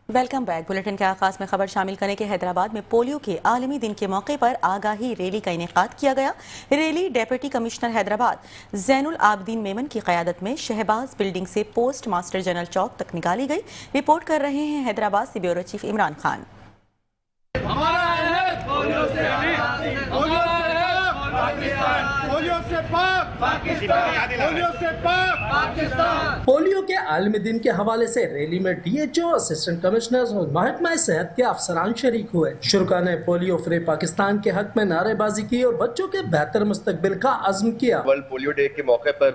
Welcome back. Bulletin के आगाज में खबर शामिल करें कि हैदराबाद में पोलियो के आलमी दिन के मौके पर आगाही रैली का इनेकाद किया गया। Rally deputy commissioner Hyderabad Zainul Abedin Memon की क़यादत में शहबाज बिल्डिंग से पोस्ट मास्टर जनरल चौक तक निकाली गई। रिपोर्ट कर रहे हैं हैदराबाद से bureau chief Imran Khan. Polio के आलमी दिन के हवाले से रैली में DHO, असिस्टेंट कमिश्नर्स और महकमा सेहत के अफसरान शरीक हुए। शुरा ने पोलियो फ्री पाकिस्तान के हक में नारेबाजी की और बच्चों के बेहतर मुस्तकबिल का अज़्म किया। वर्ल्ड पोलियो डे के मौके पर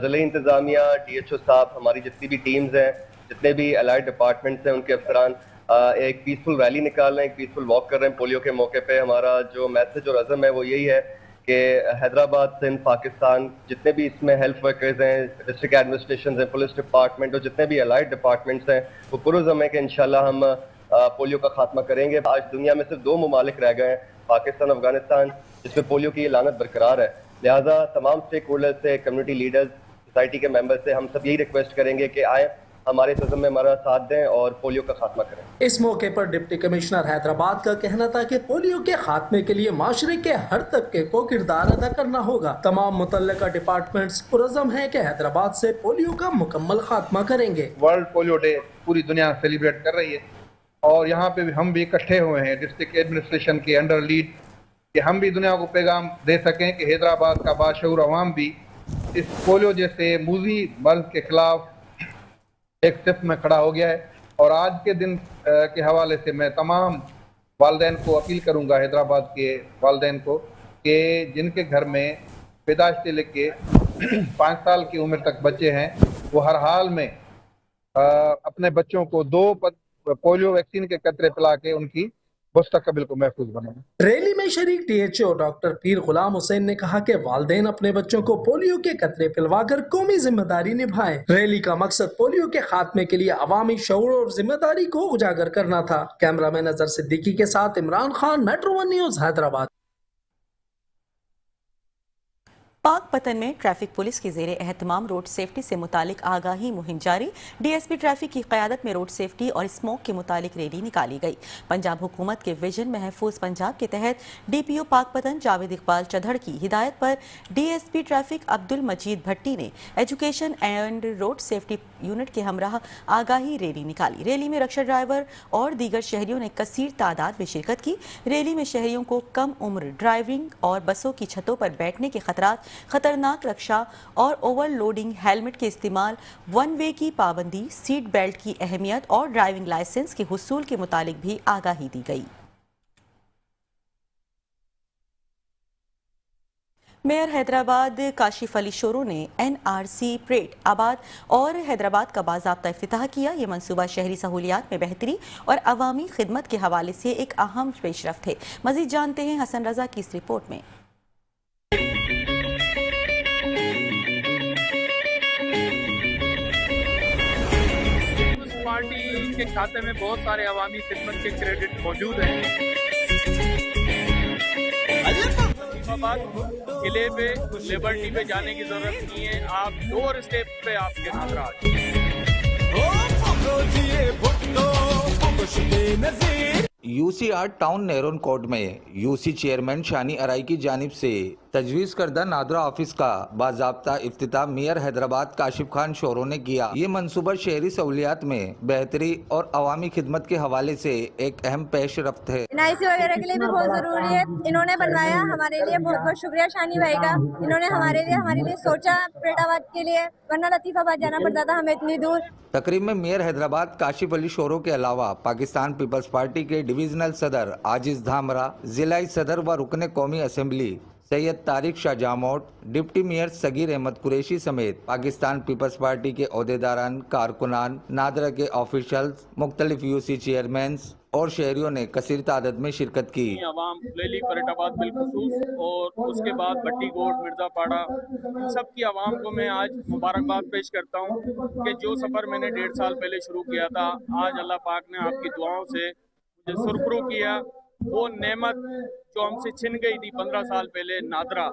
ज़िला इंतजामिया, DHO साहब, हमारी जितनी भी टीम्स हैं, जितने भी अलाइड डिपार्टमेंट्स हैं, उनके अफसरान एक पीसफुल रैली निकाल रहे हैं, एक पीसफुल वॉक कर रहे हैं। पोलियो के मौके पे हमारा जो मैसेज और अज़म है वो यही है कि हैदराबाद, सिंध, पाकिस्तान, जितने भी इसमें हेल्थ वर्कर्स हैं, डिस्ट्रिक्ट एडमिनिस्ट्रेशन हैं, पुलिस डिपार्टमेंट और जितने भी अलाइड डिपार्टमेंट्स हैं, वो पुरज़म है कि इंशाल्लाह हम पोलियो का खात्मा करेंगे। आज दुनिया में सिर्फ 2 ममालिक रह गए हैं, पाकिस्तान, अफगानिस्तान, जिसमें पोलियो की ये लानत बरकरार है। लिहाजा तमाम स्टेक होल्डर्स से, कम्युनिटी लीडर्स, सोसाइटी के मेंबर्स से हम सब यही रिक्वेस्ट करेंगे कि आए, हमारे सज़म में हमारा साथ दें और पोलियो का खात्मा करें। इस मौके पर डिप्टी कमिश्नर हैदराबाद का कहना था कि पोलियो के खात्मे के लिए माशरे के हर तबके को किरदार अदा करना होगा। तमाम मुतल्लिका डिपार्टमेंट्स पुरज़म है कि हैदराबाद से पोलियो का मुकम्मल खात्मा करेंगे। वर्ल्ड पोलियो डे पूरी दुनिया सेलिब्रेट कर रही है और यहाँ पे भी हम भी इकट्ठे हुए हैं डिस्ट्रिक्ट एडमिनिस्ट्रेशन के अंडर लीड, कि हम भी दुनिया को पैगाम दे सकें कि हैदराबाद का बाशऊर अवाम भी इस पोलियो जैसे मूजी मर्ज के खिलाफ एक सिफ में खड़ा हो गया है। और आज के दिन के हवाले से मैं तमाम वालदैन को अपील करूंगा, हैदराबाद के वालदैन को, कि जिनके घर में पैदाइश से लेके 5 साल की उम्र तक बच्चे हैं, वो हर हाल में अपने बच्चों को 2 पोलियो वैक्सीन के कतरे पिला के उनकी मुस्तकबिल को महफूज बनाएं। रैली में शरीक DHO डॉक्टर पीर गुलाम हुसैन ने कहा कि वालदेन अपने बच्चों को पोलियो के कतरे पिलवाकर कौमी जिम्मेदारी निभाएं। रैली का मकसद पोलियो के खात्मे के लिए अवामी शऊर और जिम्मेदारी को उजागर करना था। कैमरामैन अजहर सिद्दीकी के साथ इमरान खान, मेट्रो 1 न्यूज़, हैदराबाद। पाक पतन में ट्रैफिक पुलिस की ज़ेरे एहतमाम रोड सेफ्टी से मुतालिक आगाही मुहिम जारी। DSP ट्रैफिक की क़यादत में रोड सेफ्टी और स्मोक के मुतालिक रैली निकाली गई। पंजाब हुकूमत के विजन महफूज पंजाब के तहत DPO पाक पतन जावेद इकबाल चढ़ड़ की हिदायत पर DSP ट्रैफिक अब्दुल मजीद भट्टी ने education and road safety unit के हमराह आगाही रैली निकाली। रैली में रक्षा ड्राइवर और दीगर शहरियों ने कसीर तादाद में शिरकत की। रैली में शहरियों को कम उम्र ड्राइविंग और बसों की छतों पर बैठने के खतरात, खतरनाक रक्षा और ओवरलोडिंग, हेलमेट के इस्तेमाल, 1 वे की पाबंदी, सीट बेल्ट की अहमियत और ड्राइविंग लाइसेंस के हुसूल के मुतालिक भी आगाही दी गई। मेयर हैदराबाद काशिफ अली शोरो ने NRC परेड आबाद और हैदराबाद का बाज़ाब्ता इफ्तिताह किया। ये मंसूबा शहरी सहूलियात में बेहतरी और अवामी खिदमत के हवाले से एक अहम पेशरफ्त है। मज़ीद जानते हैं हसन रजा की इस रिपोर्ट में। पार्टी के खाते में बहुत सारे अवामी खिदमत के क्रेडिट मौजूद हैं। किले पे, लिबर्टी पे जाने की जरूरत नहीं है, आप डोर स्टेप पे आपके हाथ UCR टाउन नेरोन कोर्ट में UC चेयरमैन शानी अराई की जानिब से तजवीज़ करदा नादरा ऑफिस का बाज़ाब्ता इफ्तिताह मेयर हैदराबाद काशिफ खान शोरो ने किया। ये मंसूबा शहरी सहूलियात में बेहतरी और अवामी खिदमत के हवाले से एक अहम पेशरफ्त है। NIC वगैरह के लिए भी बहुत ज़रूरी है, इन्होंने बनवाया, हमारे लिए बहुत बहुत शुक्रिया शानी भाई का। इन्होंने हमारे लिए सोचा परेडाबाद के लिए, वरना लतीफ़ाबाद जाना पड़ता था हमें इतनी दूर। तकरीब में मेयर हैदराबाद काशिफ अली शोरो के अलावा पाकिस्तान पीपल्स पार्टी के डिवीजनल सदर आजिज धामरा, जिलाई सदर व रुकने कौमी assembly Syed Tariq Shah Jamote, deputy mayor Sagheer Ahmed Qureshi समेत पाकिस्तान पीपल्स पार्टी के ओहदेदारान, कारकुनान, नादरा के ऑफिशल्स, मुख्तलिफ UC चेयरमैन और शहरियों ने कसीर तादाद में शिरकत की। अवाम लेली फरीदाबाद बिलखुसूस और उसके बाद भट्टी गोड, मिर्जापाड़ा, सबकी आवाम को मैं आज मुबारकबाद पेश करता हूँ कि जो सफ़र मैंने 1.5 साल पहले शुरू किया था, आज अल्लाह पाक ने आपकी दुआओं से मुझे सुरखरू किया वो नेमत जो हमसे छिन गई थी 15 साल पहले, नादरा,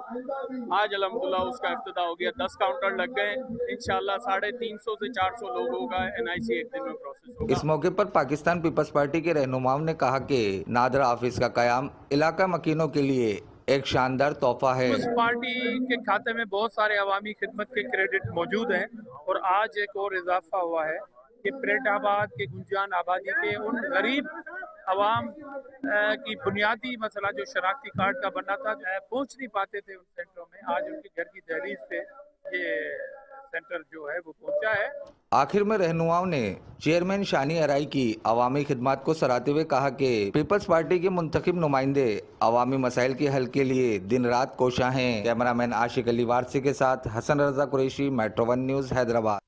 आज अल्हम्दुलिल्लाह उसका इफ्तिताह हो गया। 10 काउंटर लग गए, इंशाल्लाह 350 से 400 लोगों का NIC एक दिन में प्रोसेस होगा। इस मौके पर पाकिस्तान पीपल्स पार्टी के रहनुमाओं ने कहा कि नादरा ऑफिस का कयाम इलाका मकीनों के लिए एक शानदार तोहफा है। उस पार्टी के खाते में बहुत सारे अवामी खिदमत के क्रेडिट मौजूद हैं और आज एक और इजाफा हुआ है कि परेटाबाद के गुंजान आबादी के उन गरीब अवाम की बुनियादी मसला जो शनाख्ती कार्ड का बनना था, पहुंच नहीं पाते थे उन सेंटरों में, आज उनके घर की दहलीज पे ये सेंटर जो है वो पहुंचा है। आखिर में रहनुमाओं ने चेयरमैन शानी अराई की अवामी खिदमत को सराहते हुए कहा कि पीपल्स पार्टी के मुंतखब नुमाइंदे अवामी मसाइल के हल के लिए दिन रात कोशा हैं। कैमरामैन आशिक अली वारसी के साथ हसन रजा कुरैशी, मेट्रो 1 न्यूज़, हैदराबाद।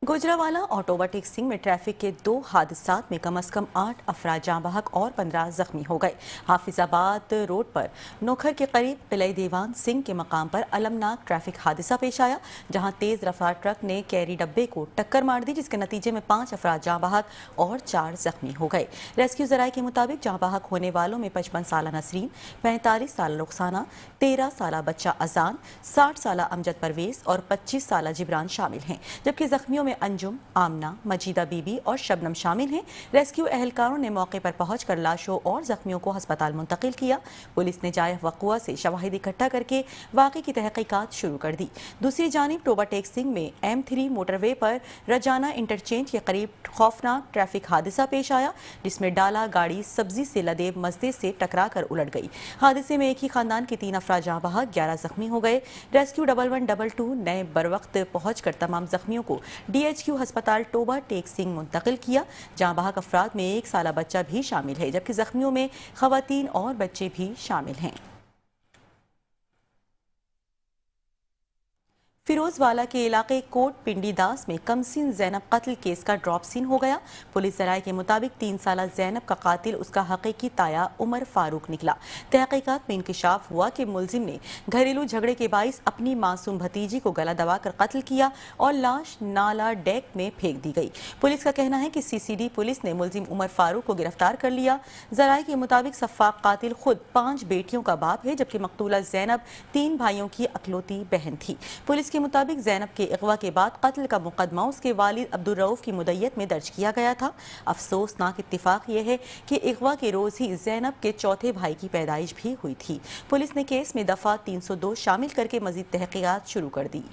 गुजरावाला और ओवरटेक्सिंग में ट्रैफिक के 2 हादसात में कम से कम 8 अफराद जाँ बहक और 15 जख्मी हो गए। हाफिजाबाद रोड पर नोखर के करीब किले देवान सिंह के मकाम पर अलमनाक ट्रैफिक हादसा पेश आया, जहां तेज रफ्तार ट्रक ने कैरी डब्बे को टक्कर मार दी, जिसके नतीजे में 5 अफराद जाँ बहक और 4 जख्मी हो गए। रेस्क्यू जराये के मुताबिक जाँ बहक होने वालों में 55 साल नसरीन, 45 साल रुखसाना, 13 साल बच्चा अजान, 60 साल अमजद परवेज और 25 साल जिब्रान शामिल हैं, जबकि जख्मियों में अंजुम, आमना, मजीदा बीबी और शबनम शामिल हैं। रेस्क्यू एहलकारों ने मौके पर पहुंचकर लाशों और जख्मियों को अस्पताल मुंतकिल किया। पुलिस ने जाए वक़ुआ से शवाहिद इकट्ठा करके वाक़े की तहकीकात शुरू कर दी। दूसरी जानिब ओवरटेक्सिंग में M3 मोटरवे पर रजाना इंटरचेंज के करीब खौफनाक ट्रैफिक हादसा पेश आया, जिसमें डाला गाड़ी सब्जी से लदे मजदे से टकरा कर उलट गई। हादसे में एक ही खानदान के 3 अफराद जाँ बहक, 11 जख्मी हो गए। रेस्क्यू 1122 ने बरवक्त पहुंचकर तमाम जख्मियों को DHQ अस्पताल टोबा टेक सिंह मुंतकिल किया। जाँ बहक अफराद में 1 साल बच्चा भी शामिल है, जबकि जख्मियों में खवातीन और बच्चे भी शामिल हैं। फिरोजवाला के इलाके कोट पिंडी दास में कमसिन जैनब कत्ल केस का ड्रॉप सीन हो गया। पुलिस जराये के मुताबिक 3 साल जैनब का कातिल उसका हकीकी ताया उमर फारूक निकला। तहकीकात में इंकशाफ हुआ कि मुलजिम ने घरेलू झगड़े के बाइस अपनी मासूम भतीजी को गला दबाकर कत्ल किया और लाश नाला डेक में फेंक दी गई। पुलिस का कहना है कि CCD पुलिस ने मुलजिम उमर फारूक को गिरफ्तार कर लिया। जराये के मुताबिक सफ़ाक कातिल खुद 5 बेटियों का बाप है, जबकि मकतूला जैनब 3 भाइयों की अकलौती बहन थी। पुलिस के मुताबिक जैनब के अगवा के बाद कत्ल का मुकदमा उसके वालिद अब्दुल रऊफ की मुदय्यत में दर्ज किया गया था। अफसोसनाक इत्तिफाक यह है कि अगवा के रोज ही जैनब के चौथे भाई की पैदाइश भी हुई थी। पुलिस ने केस में दफा 302 शामिल करके मजीद तहकीकात शुरू कर दी।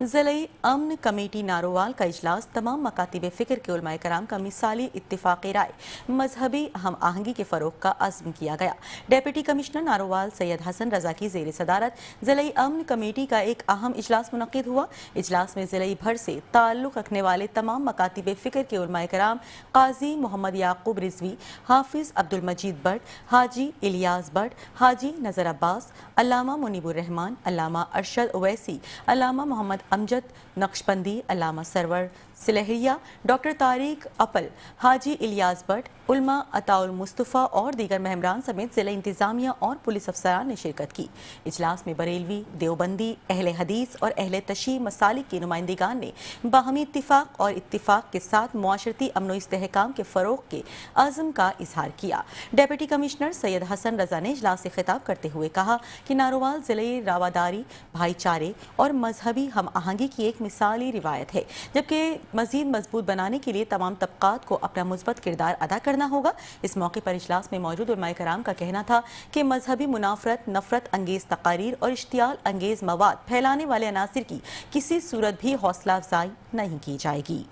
ज़िले अमन कमेटी नारोवाल का इजलास तमाम मकातिब फ़िक्र के उलमाए कराम का मिसाली इत्तिफ़ाक़ राय मजहबी हम आहंगी के फ़रोग़ का अज़्म किया गया। डिप्टी कमिश्नर नारोवाल सैयद हसन रज़ा की ज़ेर सदारत ज़िले अमन कमेटी का एक अहम इजलास मुनक़िद हुआ। इजलास में ज़िले भर से ताल्लुक़ रखने वाले तमाम मकातिब फ़िक्र के उलमाए कराम, काजी मोहम्मद याकूब रिजवी, हाफिज़ अब्दुल मजीद बट, हाजी इलियास बट, हाजी नज़र अब्बास, अल्लामा मुनीबुर रहमान, अल्लामा अरशद ओवैसी, अल्लामा मोहम्मद अमजद नक्शबंदी, अल्लामा सरवर सिलहरिया, डॉक्टर तारिक अपल, हाजी इलियास बट, उल्मा अताउल मुस्तफ़ा और दीगर मेहमान समेत ज़िला इंतज़ामिया और पुलिस अफसरान ने शिरकत की। इजलास में बरेलवी, देवबंदी, अहले हदीस और अहले तशी मसालिक की नुमाइंदगान ने बाहमी इत्तिफ़ाक़ और इत्तिफ़ाक़ के साथ मुआशरती अमन व इस्तेहकाम के फ़रोग़ के अज़्म का इजहार किया। डिप्टी कमिश्नर सैयद हसन रज़ा ने इजलास से खिताब करते हुए कहा कि नारोवाल ज़िले रवादारी, भाईचारे और मजहबी हम आहंगी की एक मिसाली रिवायत है, जबकि मज़ीद मजबूत बनाने के लिए तमाम तबक़ात को अपना मुस्बत किरदार अदा करना होगा। इस मौके पर इजलास में मौजूद उलमाए कराम का कहना था कि मजहबी मुनाफरत, नफरत अंगेज़ तकारीर और इश्तियाल अंगेज़ मवाद फैलाने वाले अनासिर की किसी सूरत भी हौसला अफजाई नहीं की जाएगी।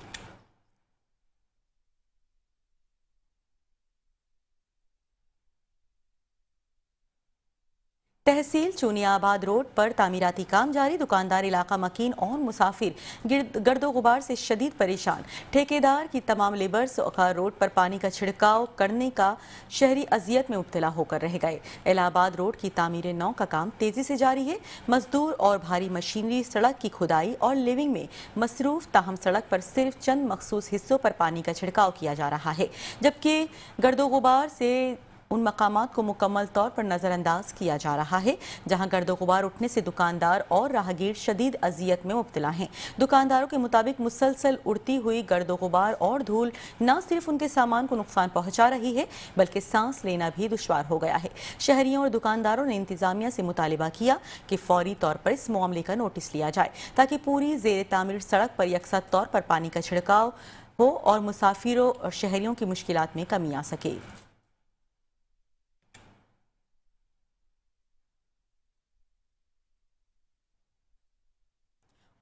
तहसील चूनियाबाद रोड पर तामीराती काम जारी। दुकानदार, इलाका मकीन और मुसाफिर गर्दो गुबार से शदीद परेशान। ठेकेदार की तमाम लेबर्स का रोड पर पानी का छिड़काव करने का शहरी अजियत में मुब्तला होकर रह गए। इलाहाबाद रोड की तामीर नौ का काम तेजी से जारी है। मजदूर और भारी मशीनरी सड़क की खुदाई और लिविंग में मसरूफ, ताहम सड़क पर सिर्फ चंद मखसूस हिस्सों पर पानी का छिड़काव किया जा रहा है, जबकि गर्दो गुबार से उन मकामात को मुकम्मल तौर पर नज़रअंदाज किया जा रहा है जहां गर्दो गुबार उठने से दुकानदार और राहगीर शदीद अजियत में मुब्तला हैं। दुकानदारों के मुताबिक मुसलसल उड़ती हुई गर्दो गुबार और धूल न सिर्फ उनके सामान को नुकसान पहुंचा रही है बल्कि सांस लेना भी दुश्वार हो गया है। शहरियों और दुकानदारों ने इंतजामिया से मुतालिबा किया कि फौरी तौर पर इस मामले का नोटिस लिया जाए ताकि पूरी ज़ेर तामीर सड़क पर यकसा तौर पर पानी का छिड़काव हो और मुसाफिरों और शहरियों की मुश्किलात में कमी आ सके।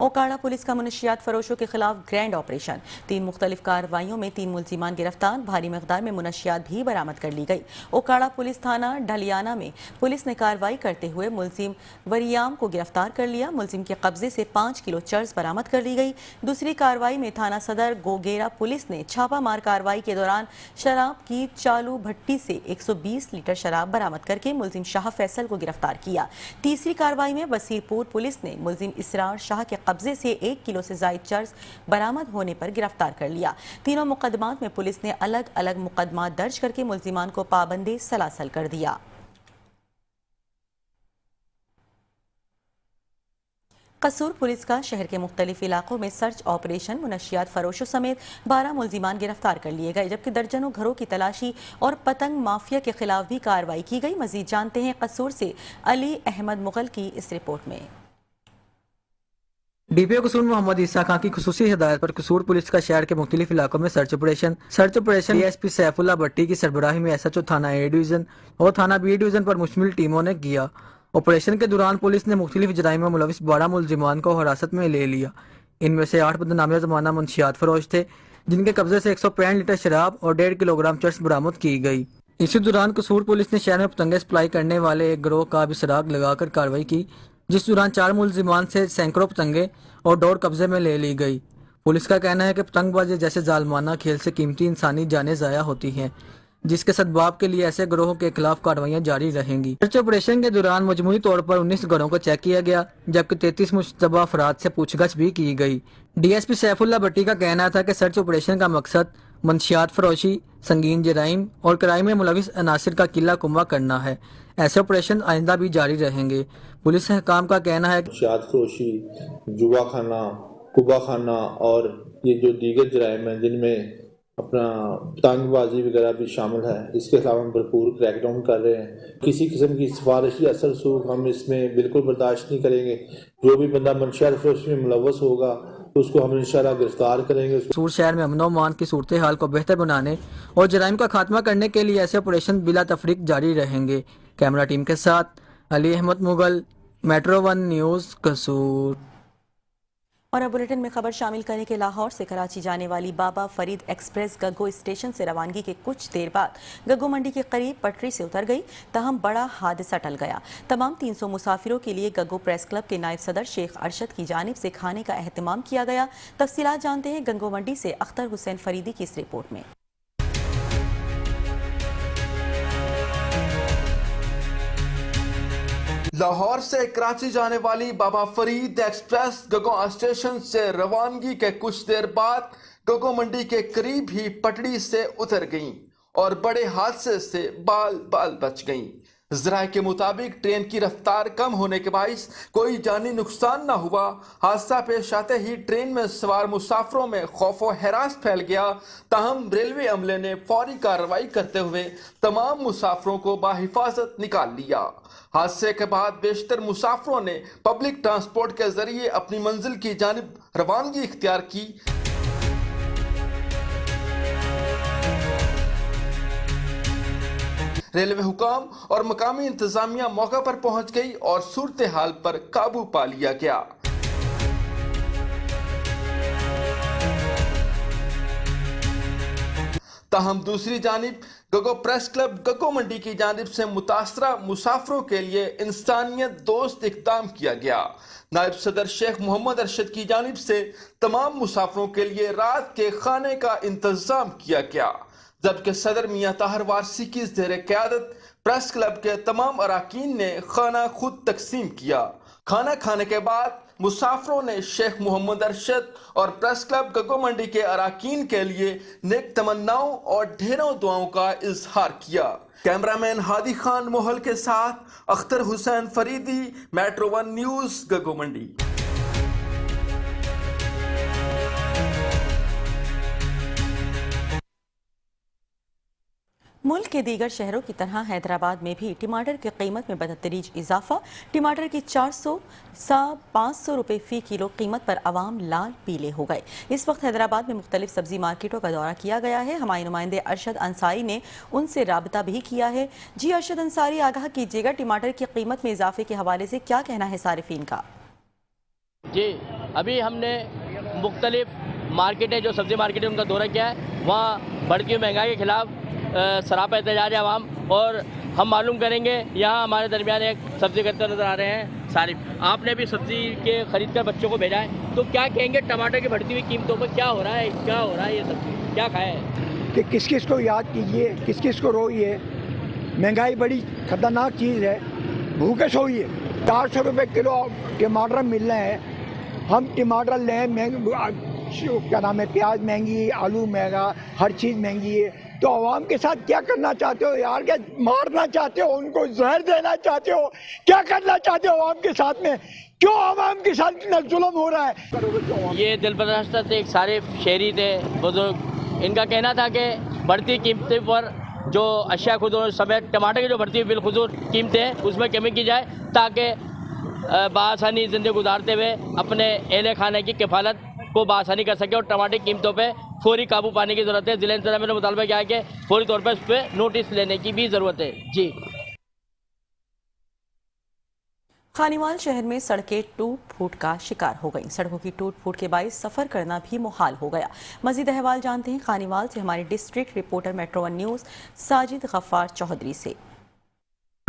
ओकाड़ा पुलिस का मुनशियात फरोशों के खिलाफ ग्रैंड ऑपरेशन। 3 मुख्तलिफ कार्रवाइयों में 3 मुलजिमान गिरफ्तार, भारी मकदार में मुनशियात भी बरामद कर ली गई। ओकाड़ा पुलिस थाना ढलियाना में पुलिस ने कार्रवाई करते हुए मुलजिम वरियाम को गिरफ्तार कर लिया। मुलजिम के कब्जे से 5 किलो चर्स बरामद कर ली गई। दूसरी कार्रवाई में थाना सदर गोगेरा पुलिस ने छापामार कार्रवाई के दौरान शराब की चालू भट्टी से 120 लीटर शराब बरामद करके मुलजिम शाह फैसल को गिरफ्तार किया। तीसरी कार्रवाई में बसीरपुर पुलिस ने मुलजिम इसरार शाह के कब्जे से 1 किलो से जायद चर्स बरामद होने पर गिरफ्तार कर लिया। तीनों मुकदमात में पुलिस ने अलग अलग मुकदमात दर्ज करके मुलजिमान को पाबंदी सलासल कर दिया। कसूर पुलिस का शहर के मुख्तलिफ इलाकों में सर्च ऑपरेशन, मुनशियात फरोशों समेत 12 मुलजिमान गिरफ्तार कर लिए गए जबकि दर्जनों घरों की तलाशी और पतंग माफिया के खिलाफ भी कार्रवाई की गई। मजीद जानते हैं कसूर से अली अहमद मुगल की इस रिपोर्ट में। डीपीओ कसूर मोहम्मद ईसा खान की खुसूसी हिदायत पर कसूर पुलिस का शहर के मुख्तलिफ इलाकों में सर्च ऑपरेशन डीएसपी सैफुल्लाह भट्टी की सरबराही में एसएचओ थाना ए डिवीजन और थाना बी डिवीजन पर मुश्तमिल टीमों ने किया। ऑपरेशन के दौरान पुलिस ने मुख्तलिफ जराइम में मुलविस 12 मुलजिमान को हिरासत में ले लिया। इनमें से 8 बदनामिया जमाना मुनशियात फरोश थे जिनके कब्जे से 165 लीटर शराब और 1.5 किलोग्राम चर्स बरामद की गई। इसी दौरान कसूर पुलिस ने शहर में पतंगे सप्लाई करने वाले एक गिरोह का भी सुराग लगाकर कार्रवाई की जिस दौरान 4 मुलजिमान से सैकड़ों पतंगे और डोर कब्जे में ले ली गई। पुलिस का कहना है कि पतंगबाजी जैसे जालमाना खेल से कीमती इंसानी जानें ज़ाया होती हैं जिसके सद्भाव के लिए ऐसे गिरोहों के खिलाफ कार्रवाइयां जारी रहेंगी। सर्च ऑपरेशन के दौरान मजमूई तौर पर 19 घरों को चेक किया गया जबकि 33 मुश्तबा अफराद से पूछगछ भी की गई। डीएसपी सैफुल्लाह भट्टी का कहना था कि सर्च ऑपरेशन का मकसद मंशियात फरोशी, संगीन जराइम और क्राइम में मुलविस अनासिर का किला कुम्बा करना है। ऐसे ऑपरेशन आइंदा भी जारी रहेंगे। पुलिस हकाम का कहना है मंशियात फरोशी, जुआ खाना, कुबा खाना और ये जो दीगर जराइम हैं जिनमें अपना पतंगबाजी वगैरह भी शामिल है, इसके खिलाफ हम भरपूर क्रैकडाउन कर रहे हैं। किसी किस्म की सिफारिशी असर सूख हम इसमें बिल्कुल बर्दाश्त नहीं करेंगे। जो भी बंदा मंशियात फरोशी में मुलव्वस होगा तो उसको हम इंशाल्लाह गिरफ्तार करेंगे। कसूर शहर में अमन मान की सूरत हाल को बेहतर बनाने और जराइम का खात्मा करने के लिए ऐसे ऑपरेशन बिला तफरीक जारी रहेंगे। कैमरा टीम के साथ अली अहमद मुगल, मेट्रो 1 न्यूज़, कसूर। और अब बुलेटिन में खबर शामिल करने के लाहौर से कराची जाने वाली बाबा फरीद एक्सप्रेस गग्गो स्टेशन से रवानगी के कुछ देर बाद गग्गो मंडी के करीब पटरी से उतर गई, तहम बड़ा हादसा टल गया। तमाम 300 मुसाफिरों के लिए गग्गो प्रेस क्लब के नायब सदर शेख अरशद की जानिब से खाने का एहतमाम किया गया। तफसीलात जानते हैं गग्गो मंडी से अख्तर हुसैन फरीदी की इस रिपोर्ट में। लाहौर से कराची जाने वाली बाबा फरीद एक्सप्रेस गग्गो स्टेशन से रवानगी के कुछ देर बाद गग्गो मंडी के करीब ही पटड़ी से उतर गईं और बड़े हादसे से बाल बाल बच गईं। ज़राए के मुताबिक ट्रेन की रफ्तार कम होने के बाइस कोई जानी नुकसान न हुआ। हादसा पेश आते ही ट्रेन में सवार मुसाफिरों में खौफ व हरास फैल गया। ताहम रेलवे अमले ने फौरी कार्रवाई करते हुए तमाम मुसाफिरों को बाहिफाजत निकाल लिया। हादसे के बाद बेशतर मुसाफिरों ने पब्लिक ट्रांसपोर्ट के जरिए अपनी मंजिल की जानिब रवानगी इख्तियार की। रेलवे हुकाम और मकामी इंतजामिया मौका पर पहुंच गई और सूरत हाल पर काबू पा लिया गया। ताहम दूसरी जानिब गग्गो प्रेस क्लब गग्गो मंडी की जानिब से मुतासरा मुसाफिरों के लिए इंसानियत दोस्त इक़दाम किया गया। नायब सदर शेख मोहम्मद अरशद की जानिब से तमाम मुसाफिरों के लिए रात के खाने का इंतजाम किया गया, जबकि सदर मियां ताहिर वारसी की ज़ेर क़यादत प्रेस क्लब के तमाम अराकीन ने खाना खुद तकसीम किया। खाना खाने के बाद मुसाफिरों ने शेख मोहम्मद अरशद और प्रेस क्लब गगो मंडी के अरकान के लिए नेक तमन्नाओं और ढेरों दुआओं का इजहार किया। कैमरामैन हादी खान मोहल के साथ अख्तर हुसैन फरीदी, मेट्रो 1 न्यूज, गगो मंडी। मुल्क के दीगर शहरों की तरह हैदराबाद में भी टमाटर की कीमत में बदतरीज इजाफा। टमाटर की 400 से 500 रुपये फ़ी किलो कीमत पर आवाम लाल पीले हो गए। इस वक्त हैदराबाद में मुख्तलिफ सब्जी मार्केटों का दौरा किया गया है। हमारे नुमाइंदे अरशद अंसारी ने उनसे राबता भी किया है। जी अरशद अंसारी, आगाह कीजिएगा, टमाटर की कीमत में इजाफे के हवाले से क्या कहना है सारिफीन का? जी, अभी हमने मुख्तलिफ मार्केटें, जो सब्ज़ी मार्केट है, उनका दौरा किया है। वहाँ बढ़ती हुई महंगाई के खिलाफ सरापा एहतजाज है आवाम, और हम मालूम करेंगे। यहाँ हमारे दरमियान एक सब्ज़ी करते नज़र आ रहे हैं सारिफ। आपने भी सब्ज़ी के ख़रीद कर बच्चों को भेजा है, तो क्या कहेंगे टमाटर की बढ़ती हुई कीमतों पर? क्या हो रहा है ये सब्ज़ी क्या खाया है कि किस किस को याद कीजिए, किस किस को रोइए। महंगाई बड़ी ख़तरनाक चीज़ है, भूखे सोइए। 400 रुपये किलो टमाटर मिल रहे हैं। हम टमाटर लें, क्या नाम है, प्याज महंगी, आलू महंगा, हर चीज़ महंगी है। तो आवाम के साथ क्या करना चाहते हो यार? क्या मारना चाहते हो उनको, जहर देना चाहते हो? क्या करना चाहते हो आवाम के साथ में? क्यों आवाम के साथ इतना जुल्म हो रहा है? ये दिलबदश्ता थे, एक सारे शहरी थे, बुजुर्ग। इनका कहना था कि बढ़ती कीमतें पर जो अशिया खुद समेत टमाटर की जो बढ़ती हुई बिलखुसूर कीमतें हैं, उसमें कमी की जाए, ताकि बआसानी ज़िंदगी गुजारते हुए अपने एहले खाने की किफ़ालत को बआसानी कर सके। और टमाटर की कीमतों पे फौरी काबू पाने की ज़रूरत है। ज़िला इंतज़ामिया ने मुतालबा किया है कि फौरी तौर पर इस पर नोटिस लेने की भी ज़रूरत है। जी, खानीवाल शहर में सड़कें टूट फूट का शिकार हो गईं। सड़कों की टूट फूट के बाइस सफ़र करना भी मुहाल हो गया। मज़ीद अहवाल जानते हैं खानीवाल से हमारे district reporter metro 1 news Sajid Ghaffar Chaudhry से।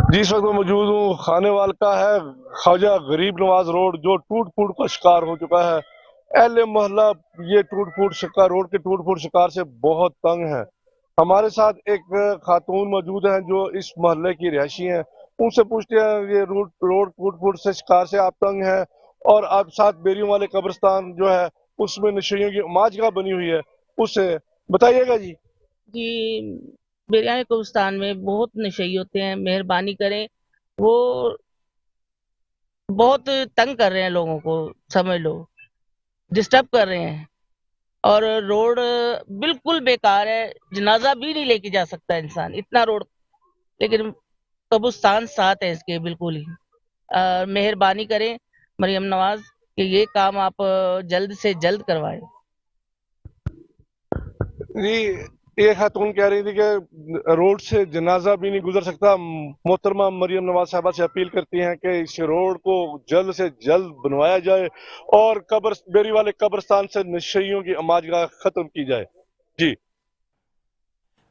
जी, इस वक्त मैं मौजूद हूँ खानेवाल का है ख्वाजा गरीब नवाज रोड, जो टूट फूट का शिकार हो चुका है। अहले मोहल्ला ये टूट फूट शिकार, रोड के टूट फूट शिकार से बहुत तंग है। हमारे साथ एक खातून मौजूद हैं जो इस मोहल्ले की रिहायशी हैं। उनसे पूछते हैं, ये रोड टूट फूट से शिकार से आप तंग हैं, और आप साथ बेरियों वाले कब्रिस्तान जो है उसमें नशेइयों की माजगा बनी हुई है, उससे बताइएगा। जी बेरिया कब्रिस्तान में बहुत नशेई होते हैं, मेहरबानी करें। वो बहुत तंग कर रहे हैं लोगों को, समझ लो डिस्टर्ब कर रहे हैं। और रोड बिल्कुल बेकार है, जनाजा भी नहीं लेके जा सकता इंसान, इतना रोड। लेकिन कब्रिस्तान साथ है इसके बिल्कुल ही। मेहरबानी करें मरियम नवाज कि ये काम आप जल्द से जल्द करवाएं। जी, ये खातून कह रही थी कि रोड से जनाजा भी नहीं गुजर सकता। मोहतरमा मरियम नवाज साहबा से अपील करती हैं कि इस रोड को जल्द से जल्द बनवाया जाए और बेरी वाले कब्रिस्तान से नशेइयों की माजगा खत्म की जाए। जी,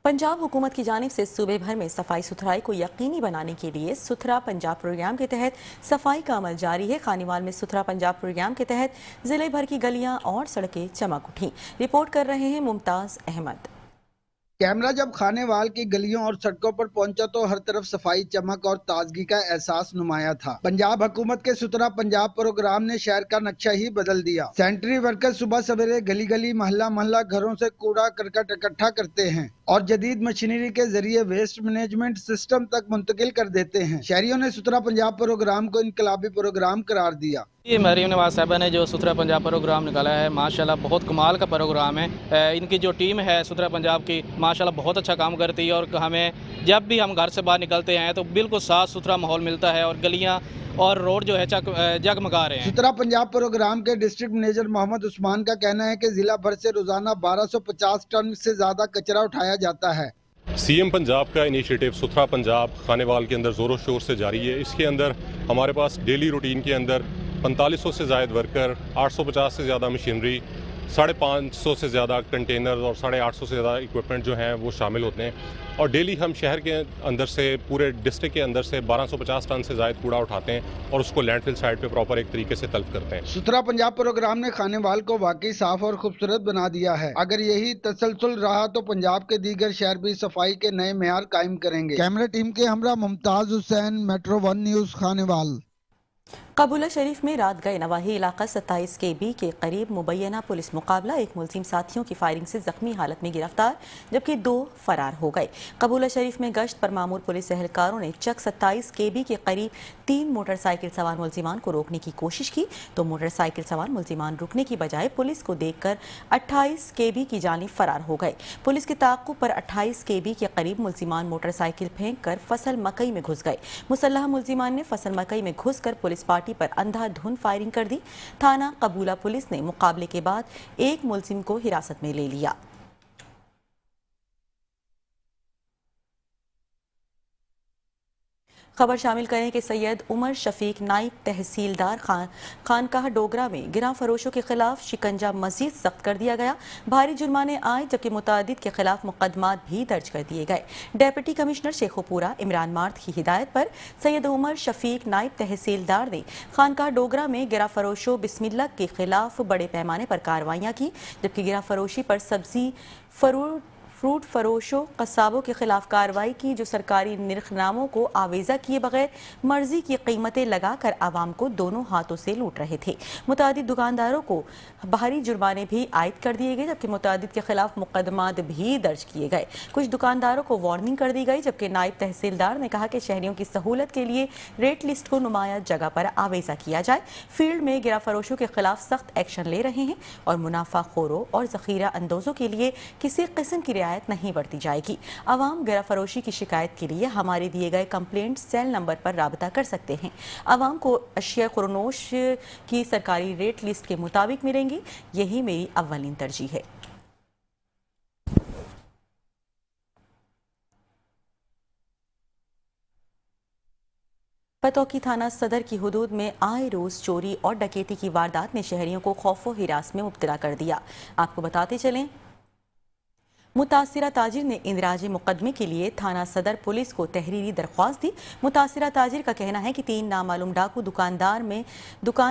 पंजाब हुकूमत की जानिब से सूबे भर में सफाई सुथराई को यकीनी बनाने के लिए सुथरा पंजाब प्रोग्राम के तहत सफाई का अमल जारी है। खानीवाल में सुथरा पंजाब प्रोग्राम के तहत जिले भर की गलियां और सड़कें चमक उठी। रिपोर्ट कर रहे हैं मुमताज अहमद। कैमरा जब खानेवाल की गलियों और सड़कों पर पहुंचा तो हर तरफ सफाई, चमक और ताजगी का एहसास नुमाया था। पंजाब हुकूमत के सुथरा पंजाब प्रोग्राम ने शहर का नक्शा ही बदल दिया। सैनिटरी वर्कर सुबह सवेरे गली गली, मोहल्ला मोहल्ला घरों से कूड़ा करकट इकट्ठा करते हैं और जदीद मशीनरी के जरिए वेस्ट मैनेजमेंट सिस्टम तक मुंतकिल कर देते हैं। शहरियों ने सुथरा पंजाब प्रोग्राम को इनकलाबी प्रोग्राम करार दिया। ये मरियम नवाज साहबा ने जो सुथरा पंजाब प्रोग्राम निकाला है, माशाल्लाह बहुत कमाल का प्रोग्राम है। इनकी जो टीम है सुथरा पंजाब की, माशाल्लाह बहुत अच्छा काम करती है। और हमें जब भी हम घर से बाहर निकलते हैं तो बिल्कुल साफ सुथरा माहौल मिलता है और गलियां और रोड जो है जगमगा रहे हैं। सुथरा पंजाब प्रोग्राम के डिस्ट्रिक्ट मैनेजर मोहम्मद उस्मान का कहना है कि जिला भर से रोजाना 1250 टन से ज्यादा कचरा उठाया जाता है। सीएम पंजाब का इनिशिएटिव सुथरा पंजाब खानेवाल के अंदर ज़ोरों शोर से जारी है। इसके अंदर हमारे पास डेली रूटीन के अंदर 4500 से ज़ायद वर्कर, 850 से ज़्यादा मशीनरी, 550 से ज़्यादा कंटेनर और 850 से ज़्यादा इक्विपमेंट जो हैं वो शामिल होते हैं। और डेली हम शहर के अंदर से, पूरे डिस्ट्रिक्ट के अंदर से 1250 टन से ज़ायद कूड़ा उठाते हैं और उसको लैंडफिल साइट पे प्रॉपर एक तरीके से तल्फ करते हैं। सुथरा पंजाब प्रोग्राम ने खानेवाल को वाकई साफ और खूबसूरत बना दिया है। अगर यही तसलसल रहा तो पंजाब के दीगर शहर भी सफाई के नए मेयार कायम करेंगे। कैमरा टीम के हमरा मुमताज हुसैन, मेट्रो 1 न्यूज़ खानेवाल। कबूला शरीफ में रात गए नवाही इलाका 27 KB के करीब मुबैना पुलिस मुकाबला एक मुलजिम साथियों की फायरिंग से जख्मी हालत में गिरफ्तार जबकि 2 फरार हो गए। कबूला शरीफ में गश्त पर मामूर पुलिस एहलकारों ने चक 27 KB के करीब 3 मोटरसाइकिल सवार मुलजिमान को रोकने की कोशिश की तो मोटरसाइकिल सवार मुलजिमान रुकने की बजाय पुलिस को देखकर 28 KB की जानिब फरार हो गए। पुलिस के ताक़ुब पर 28 KB के करीब मुलजिमान मोटरसाइकिल फेंक कर फसल मकई में घुस गए। मुसल्लह मुलजिमान ने फसल मकई में घुसकर पुलिस पार्टी पर अंधाधुंध फायरिंग कर दी। थाना कबूला पुलिस ने मुकाबले के बाद एक मुलजिम को हिरासत में ले लिया। खबर शामिल करें कि सैयद उमर शफीक नाइब तहसीलदार खानकाह डोगरा में गिरां फरोशों के खिलाफ शिकंजा मजीद सख्त कर दिया गया। भारी जुर्माने आए जबकि मुतादिद के खिलाफ मुकदमात भी दर्ज कर दिए गए। डेप्यूटी कमिश्नर शेखोपुरा इमरान मार्द की हिदायत पर सैयद उमर शफीक नाइब तहसीलदार ने खानकाह डोगरा में गिरां फरोशों बिस्मिल्लाह के खिलाफ बड़े पैमाने पर कार्रवाइयाँ की जबकि गिरां फरोशी पर सब्जी फ्रूट फरोशों कसाबों के खिलाफ कार्रवाई की जो सरकारी निर्खनामों को आवेजा किए बगैर मर्जी की कीमतें लगाकर आवाम को दोनों हाथों से लूट रहे थे। मुतादिद दुकानदारों को भारी जुर्माने भी आयद कर दिए गए जबकि मुतादिद के खिलाफ मुकदमात भी दर्ज किए गए। कुछ दुकानदारों को वार्निंग कर दी गई जबकि नायब तहसीलदार ने कहा कि शहरियों की सहूलत के लिए रेट लिस्ट को नुमाया जगह पर आवेजा किया जाए। फील्ड में गिरा फरोशों के खिलाफ सख्त एक्शन ले रहे हैं और मुनाफा खोरों और जखीरा अंदोजों के लिए किसी किस्म की नहीं बरती जाएगी। अवाम गिरा फरोशी की शिकायत के लिए हमारे दिए गए कंप्लेंट सेल नंबर पर राबता कर सकते हैं। अवाम को अशिया खुरनोश की सरकारी रेट लिस्ट के मुताबिक मिलेंगी, यही मेरी अव्वलीन तरजीह है। पतौकी थाना सदर की हुदूद में आए रोज चोरी और डकैती की वारदात ने शहरियों को खौफो हिरास में मुब्तला कर दिया। आपको बताते चलें, मुतासिरा ताजिर ने इंदराजी मुकदमे के लिए थाना सदर पुलिस को तहरीरी दरख्वास्त दी। मुतासिरा ताजिर का कहना है कि 3 नामालूम डाकू दुकान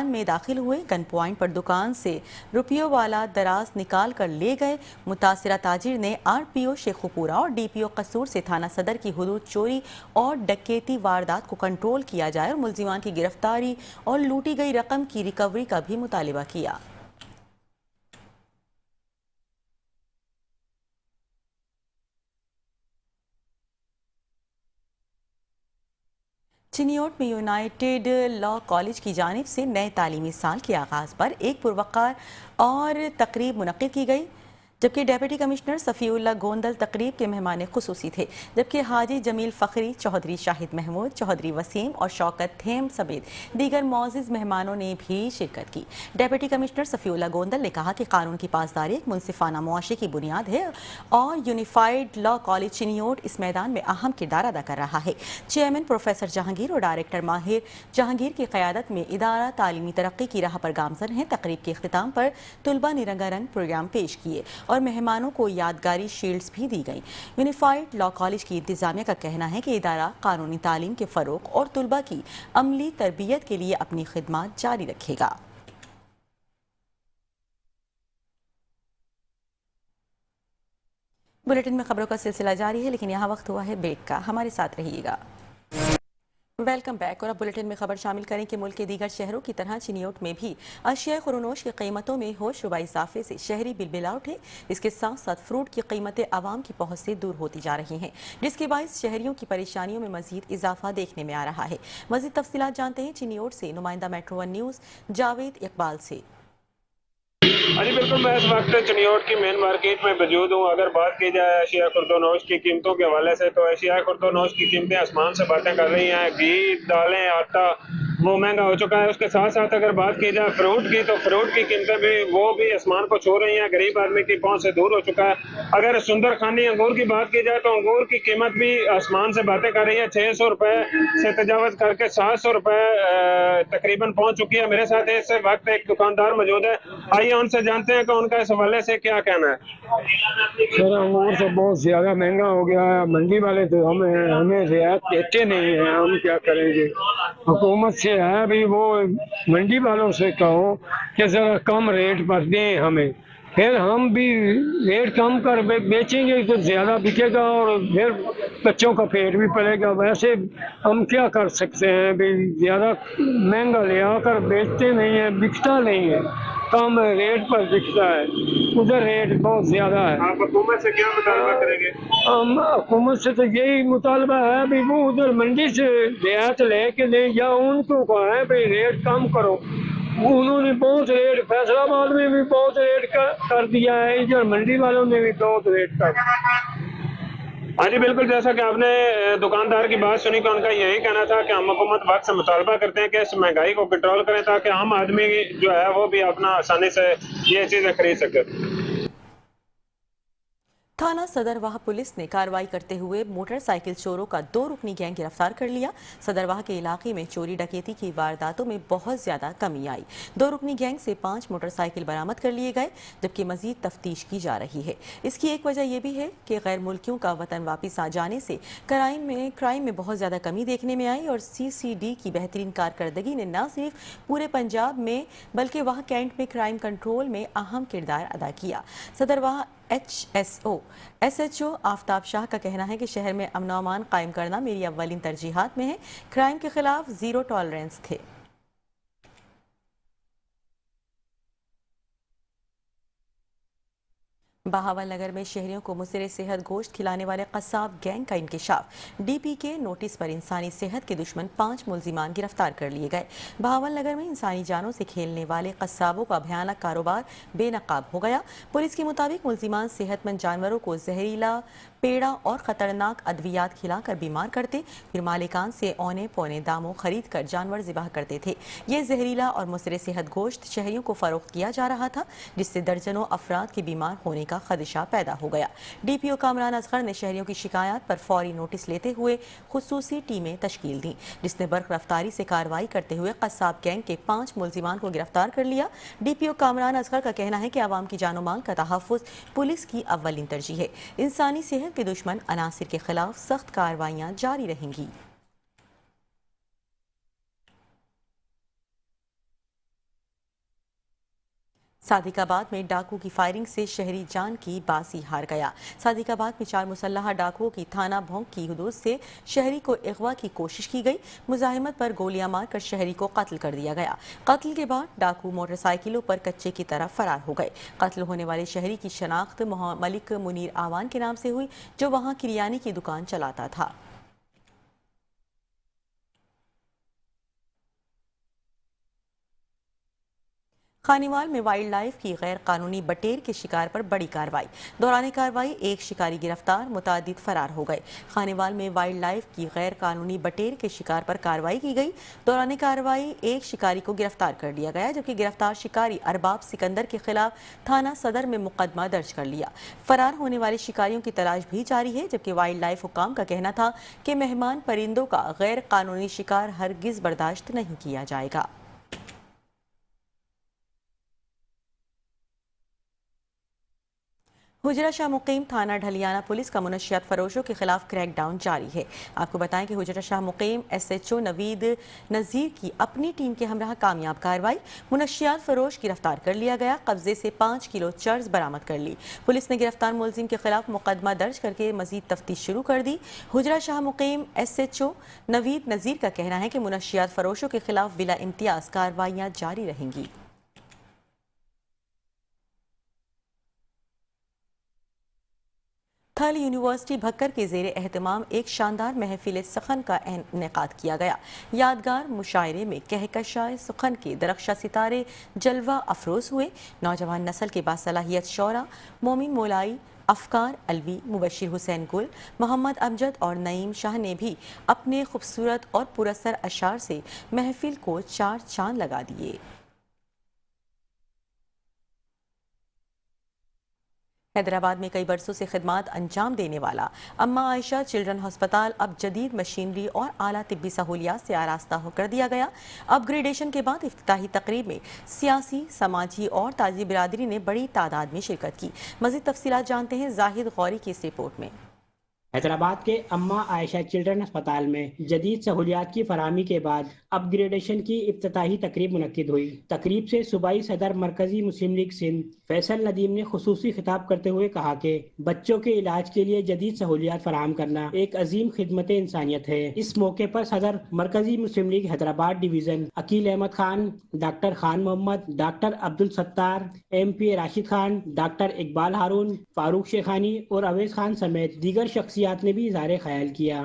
में दाखिल हुए, गन पॉइंट पर दुकान से रुपयों वाला दराज निकाल कर ले गए। मुतासिरा ताजिर ने RPO शेखोपुरा और DPO कसूर से थाना सदर की हुदूद चोरी और डकैती वारदात को कंट्रोल किया जाए और मुलजिमान की गिरफ्तारी और लूटी गई रकम की रिकवरी का भी मुतालिबा किया। चिनियोट में यूनाइटेड लॉ कॉलेज की जानिब से नए तालीमी साल के आगाज़ पर एक पुरवकार और तकरीब मुनक्किद की गई जबकि डेप्यूटी कमिश्नर सफ़ीउल्लाह गोंदल तकरीब के मेहमान खुसूसी थे जबकि हाजी जमील फ़खरी, चौधरी शाहिद महमूद, चौधरी वसीम और शौकत थेम समेत दीगर मौज़िज़ मेहमानों ने भी शिरकत की। डेप्यूटी कमिश्नर सफ़ीउल्लाह गोंदल ने कहा कि कानून की पासदारी एक मुनसिफाना मुआशरे की बुनियाद है और यूनिफाइड लॉ कॉलेज चिनियोट इस मैदान में अहम किरदार अदा कर रहा है। चेयरमैन प्रोफेसर जहांगीर और डायरेक्टर माहिर जहांगीर की क़यादत में इदारा तालीमी तरक्की की राह पर गामज़न है। तकरीब के अख्तिताम पर तुलबा ने रंगारंग प्रोग्राम पेश किए और मेहमानों को यादगारी शील्ड्स भी दी गई। यूनिफाइड लॉ कॉलेज की इंतजामिया का कहना है कि इदारा कानूनी तालीम के फ़रोग़ और तुलबा की अमली तरबियत के लिए अपनी खिदमत जारी रखेगा। बुलेटिन में खबरों का सिलसिला जारी है लेकिन यहाँ वक्त हुआ है ब्रेक का, हमारे साथ रहिएगा। Welcome back. और अब बुलेटिन में खबर शामिल करें कि मुल्क के दीगर शहरों की तरह चिनियोट में भी अशिया खुरनोश की कीमतों में होशरुबा इजाफे से शहरी बिलबिला उठे। इसके साथ साथ फ्रूट की कीमतें आवाम की पहुंच से दूर होती जा रही हैं जिसके बायस शहरियों की परेशानियों में मजीद इजाफा देखने में आ रहा है। मजीद तफसीलात जानते हैं चिनियोट से नुमाइंदा मेट्रो 1 न्यूज़ जावेद इकबाल से। जी बिल्कुल, मैं इस वक्त चिनियोट की मेन मार्केट में मौजूद हूँ। अगर बात की जाए अशिया खुर्दोनोश की कीमतों के हवाले से तो अशिया खुर्दोनोश की कीमतें आसमान से बातें कर रही हैं। घी, दालें, आटा वो महंगा हो चुका है। उसके साथ साथ अगर बात की जाए फ्रूट की तो फ्रूट की कीमतें भी आसमान को छू रही हैं। गरीब आदमी की पहुंच से दूर हो चुका है। अगर सुंदर खानी अंगूर की बात की जाए तो अंगूर की कीमत भी आसमान से बातें कर रही है। 600 रुपए से तजावज करके 700 रुपए तकरीबन पहुंच चुकी है। मेरे साथ इस वक्त एक दुकानदार मौजूद है, आइए उनसे जानते हैं कि उनका इस हवाले से क्या कहना है। सर अंगूर तो बहुत ज्यादा महंगा हो गया है। मंडी वाले तो हमें रियायत देते नहीं है, हम क्या करेंगे। हुकूमत से है भी वो मंडी वालों से कहो कि जरा कम रेट पर दें हमें, پھر ہم بھی ریٹ کم کر بیچیں گے تو زیادہ بکے گا اور پھر بچوں کا پیٹ بھی پڑے گا. ویسے ہم کیا کر سکتے ہیں بھی زیادہ مہنگا لے آ کر بیچتے نہیں ہیں, بکتا نہیں ہے, کم ریٹ پر بکتا ہے, ادھر ریٹ بہت زیادہ ہے. آپ حکومت سے کیا مطالبہ کریں گے؟ ہم حکومت سے تو یہی مطالبہ ہے بھی وہ ادھر منڈی سے دیہات لے کے دیں یا ان کو کہیں بھی ریٹ کم کرو. انہوں نے بہت ریٹ, فیصلہ آباد میں بھی بہت ریٹ کر دیا ہے, ادھر منڈی والوں نے بھی بہت ریٹ کر دیا. ہاں جی بالکل, جیسا کہ آپ نے دکاندار کی بات سنی تو ان کا یہی کہنا تھا کہ ہم حکومت وقت سے مطالبہ کرتے ہیں کہ اس مہنگائی کو کنٹرول کریں تاکہ عام آدمی جو ہے وہ بھی اپنا آسانی سے یہ چیزیں خرید سکے. تھانہ صدرواہ پولیس نے کارروائی کرتے ہوئے موٹر سائیکل چوروں کا 2 رکنی گینگ گرفتار کر لیا. صدرواہ کے علاقے میں چوری ڈکیتی کی وارداتوں میں بہت زیادہ کمی آئی. 2 رکنی گینگ سے 5 موٹر سائیکل برآمد کر لیے گئے جبکہ مزید تفتیش کی جا رہی ہے. اس کی ایک وجہ یہ بھی ہے کہ غیر ملکیوں کا وطن واپس آ جانے سے کرائم میں بہت زیادہ کمی دیکھنے میں آئی اور CCD کی بہترین کارکردگی نے نہ صرف پورے پنجاب میں بلکہ وہاں کینٹ میں کرائم کنٹرول میں اہم کردار ادا کیا. صدرواہ SHO آفتاب شاہ کا کہنا ہے کہ شہر میں امن و امان قائم کرنا میری اولین ترجیحات میں ہے. کرائم کے خلاف 0 ٹالرنس تھے. بہاول نگر میں شہریوں کو مضر صحت گوشت کھلانے والے قصاب گینگ کا انکشاف. DP کے نوٹس پر انسانی صحت کے دشمن 5 ملزمان گرفتار کر لیے گئے. بہاول نگر میں انسانی جانوں سے کھیلنے والے قصابوں کا بھیانک کاروبار بے نقاب ہو گیا. پولیس کے مطابق ملزمان صحت مند جانوروں کو زہریلا, پیڑا اور خطرناک ادویات کھلا کر بیمار کرتے, پھر مالکان سے اونے پونے داموں خرید کر جانور ذبح کرتے تھے. یہ زہریلا اور مضر صحت گوشت شہریوں کو فروخت کیا جا رہا تھا جس سے درجنوں افراد کے بیمار ہونے کا خدشہ پیدا ہو گیا. DPO کامران اصغر نے شہریوں کی شکایات پر فوری نوٹس لیتے ہوئے خصوصی ٹیمیں تشکیل دیں جس نے برق رفتاری سے کارروائی کرتے ہوئے قصاب گینگ کے 5 ملزمان کو گرفتار کر لیا. DPO کامران اصغر کا کہنا ہے کہ عوام کی جان و مال کا تحفظ پولیس کی اولین ترجیح ہے. انسانی صحت کے دشمن عناصر کے خلاف سخت کارروائیاں جاری رہیں گی. صادق آباد میں ڈاکو کی فائرنگ سے شہری جان کی باسی ہار گیا. صادق آباد میں 4 مسلح ڈاکوؤں کی تھانہ بھونک کی حدود سے شہری کو اغوا کی کوشش کی گئی. مزاحمت پر گولیاں مار کر شہری کو قتل کر دیا گیا. قتل کے بعد ڈاکو موٹر سائیکلوں پر کچے کی طرف فرار ہو گئے. قتل ہونے والے شہری کی شناخت ملک منیر آوان کے نام سے ہوئی جو وہاں کریانی کی دکان چلاتا تھا. خانیوال میں وائلڈ لائف کی غیر قانونی بٹیر کے شکار پر بڑی کارروائی. دوران کارروائی 1 شکاری گرفتار, متعدد فرار ہو گئے. خانیوال میں وائلڈ لائف کی غیر قانونی بٹیر کے شکار پر کارروائی کی گئی. دوران کارروائی 1 شکاری کو گرفتار کر لیا گیا جبکہ گرفتار شکاری ارباب سکندر کے خلاف تھانہ صدر میں مقدمہ درج کر لیا. فرار ہونے والے شکاریوں کی تلاش بھی جاری ہے جبکہ وائلڈ لائف حکام کا کہنا تھا کہ مہمان پرندوں کا غیر قانونی شکار ہرگز برداشت نہیں کیا جائے گا. حجرہ شاہ مقیم تھانہ ڈھلیانہ پولیس کا منشیات فروشوں کے خلاف کریک ڈاؤن جاری ہے. آپ کو بتائیں کہ حجرہ شاہ مقیم SHO نوید نذیر کی اپنی ٹیم کے ہمراہ کامیاب کارروائی. منشیات فروش گرفتار کر لیا گیا. قبضے سے 5 کلو چرس برآمد کر لی. پولیس نے گرفتار ملزم کے خلاف مقدمہ درج کر کے مزید تفتیش شروع کر دی. حجرہ شاہ مقیم SHO نوید نذیر کا کہنا ہے کہ منشیات فروشوں کے خلاف بلا امتیاز کارروائیاں جاری رہیں گی. تھل یونیورسٹی بھکر کے زیر اہتمام ایک شاندار محفل سخن کا انعقاد کیا گیا. یادگار مشاعرے میں کہکشاں سخن کے درخشاں ستارے جلوہ افروز ہوئے. نوجوان نسل کے باصلاحیت شعراء مومن مولائی, افکار الوی, مبشر حسین گل, محمد امجد اور نعیم شاہ نے بھی اپنے خوبصورت اور پراثر اشعار سے محفل کو 4 چاند لگا دیے. حیدرآباد میں کئی برسوں سے خدمات انجام دینے والا اما عائشہ چلڈرن ہسپتال اب جدید مشینری اور اعلیٰ طبی سہولیات سے آراستہ ہو کر دیا گیا. اپ گریڈیشن کے بعد افتتاحی تقریب میں سیاسی, سماجی اور تاجری برادری نے بڑی تعداد میں شرکت کی. مزید تفصیلات جانتے ہیں زاہد غوری کی اس رپورٹ میں. حیدرآباد کے اما عائشہ چلڈرن اسپتال میں جدید سہولیات کی فراہمی کے بعد اپ گریڈیشن کی افتتاحی تقریب منعقد ہوئی۔ تقریب سے صوبائی صدر مرکزی مسلم لیگ سندھ فیصل ندیم نے خصوصی خطاب کرتے ہوئے کہا کہ بچوں کے علاج کے لیے جدید سہولیات فراہم کرنا ایک عظیم خدمت انسانیت ہے۔ اس موقع پر صدر Markazi Muslim League Hyderabad division Aqeel Ahmed Khan, doctor Khan Muhammad, doctor Abdul Sattar, M P Rashid Khan, doctor Iqbal Haroon, Farooq Shaikhani اور اویس خان سمیت دیگر شخصیات نے بھی اظہار خیال کیا۔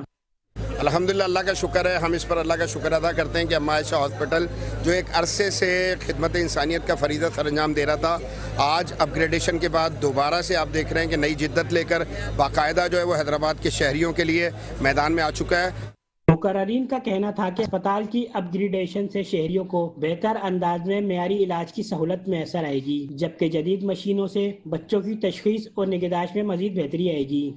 الحمدللہ اللہ کا شکر ہے، ہم اس پر اللہ کا شکر ادا کرتے ہیں کہ اما عائشہ ہاسپٹل جو ایک عرصے سے خدمت انسانیت کا فریضہ سر انجام دے رہا تھا، آج اپ گریڈیشن کے بعد دوبارہ سے آپ دیکھ رہے ہیں کہ نئی جدت لے کر باقاعدہ جو ہے وہ حیدرآباد کے شہریوں کے لیے میدان میں آ چکا ہے۔ مقررین کا کہنا تھا کہ اسپتال کی اپ گریڈیشن سے شہریوں کو بہتر انداز میں معیاری علاج کی سہولت میسر آئے گی، جبکہ جدید مشینوں سے بچوں کی تشخیص اور نگہداشت میں مزید بہتری آئے گی۔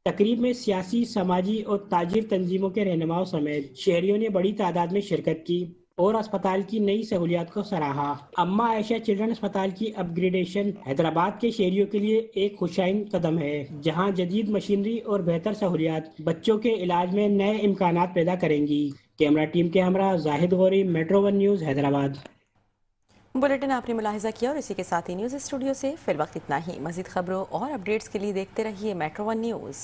تقریب میں سیاسی، سماجی اور تاجر تنظیموں کے رہنماؤں سمیت شہریوں نے بڑی تعداد میں شرکت کی اور اسپتال کی نئی سہولیات کو سراہا۔ اما عائشہ چلڈرن اسپتال کی اپ گریڈیشن حیدرآباد کے شہریوں کے لیے ایک خوشائن قدم ہے، جہاں جدید مشینری اور بہتر سہولیات بچوں کے علاج میں نئے امکانات پیدا کریں گی۔ کیمرہ ٹیم کے ہمراہ Zahid Ghauri, metro one news, Hyderabad. Bulletin آپ نے ملاحظہ کیا اور اسی کے ساتھ ہی نیوز اسٹوڈیو سے فی الوقت اتنا ہی۔ مزید خبروں اور اپڈیٹس کے لیے دیکھتے رہیے میٹرو ون نیوز۔